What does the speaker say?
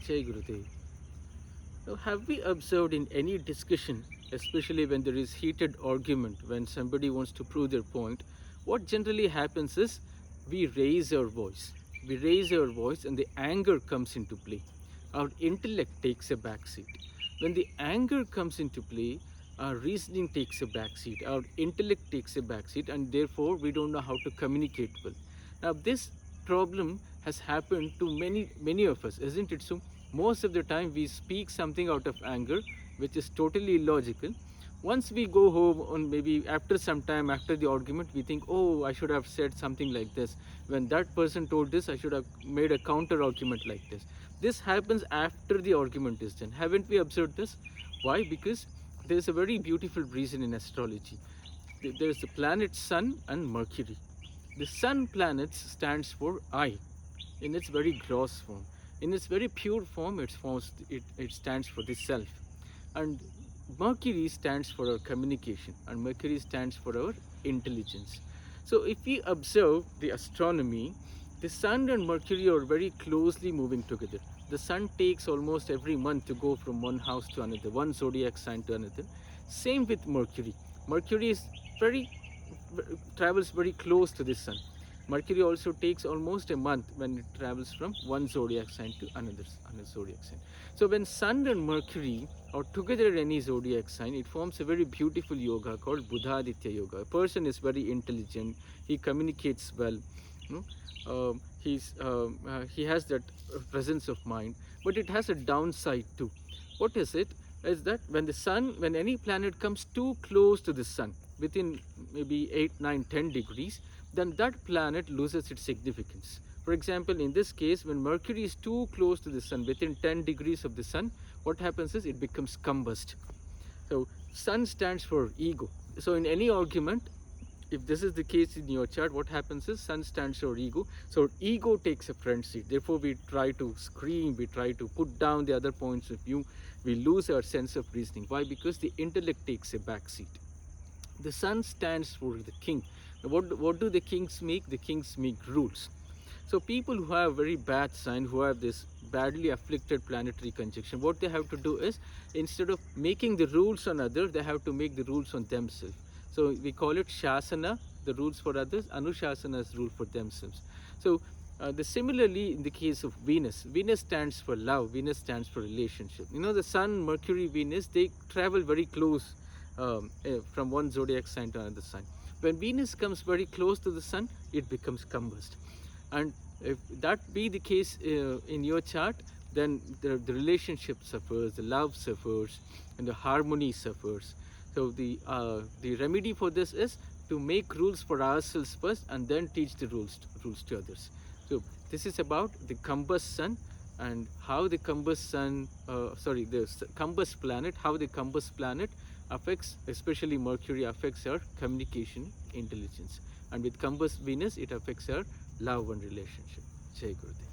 Jai Gurudev. Now, have we observed in any discussion, especially when there is heated argument, when somebody wants to prove their point, what generally happens is we raise our voice. We raise our voice and the anger comes into play. Our intellect takes a backseat. When the anger comes into play, our reasoning takes a backseat, our intellect takes a backseat, and therefore we don't know how to communicate well. Now, this problem has happened to many of us, isn't it so? Most of the time, we speak something out of anger, which is totally illogical. Once we go home, on maybe after some time after the argument, we think, oh, I should have said something like this. When that person told this, I should have made a counter argument like this. This happens after the argument is done. Haven't we observed this? Why? Because there's a very beautiful reason in astrology. There's the planet Sun and Mercury. The Sun planet stands for I in its very gross form. In its very pure form, it stands for the self. And Mercury stands for our communication, and Mercury stands for our intelligence. So if we observe the astronomy, the Sun and Mercury are very closely moving together. The Sun takes almost every month to go from one house to another, one zodiac sign to another. Same with Mercury. Mercury is travels very close to the Sun. Mercury also takes almost a month when it travels from one zodiac sign to another zodiac sign. So when Sun and Mercury are together in any zodiac sign, it forms a very beautiful yoga called Buddhaditya Yoga. A person is very intelligent, he communicates well, he has that presence of mind, but it has a downside too. What is it? Is that when any planet comes too close to the Sun, within maybe 8, 9, 10 degrees, then that planet loses its significance. For example, in this case, when Mercury is too close to the Sun, within 10 degrees of the Sun, what happens is it becomes combust. So Sun stands for ego. So in any argument, if this is the case in your chart, what happens is Sun stands for ego. So ego takes a front seat. Therefore, we try to scream, we try to put down the other points of view. We lose our sense of reasoning. Why? Because the intellect takes a back seat. The Sun stands for the king. What do the kings make? The kings make rules. So people who have very bad sign, who have this badly afflicted planetary conjunction, what they have to do is, instead of making the rules on others, they have to make the rules on themselves. So we call it Shasana, the rules for others, Anushasana is rule for themselves. So similarly in the case of Venus, Venus stands for love, Venus stands for relationship. The Sun, Mercury, Venus, they travel very close from one zodiac sign to another sign. When Venus comes very close to the Sun, it becomes combust. And if that be the case in your chart, then the relationship suffers, the love suffers, and the harmony suffers. So the remedy for this is to make rules for ourselves first and then teach the rules to others. So this is about the combust Sun and how the combust planet, how the combust planet affects, especially Mercury, affects our communication intelligence. And with combust Venus, it affects our love and relationship. Jai Gurudev.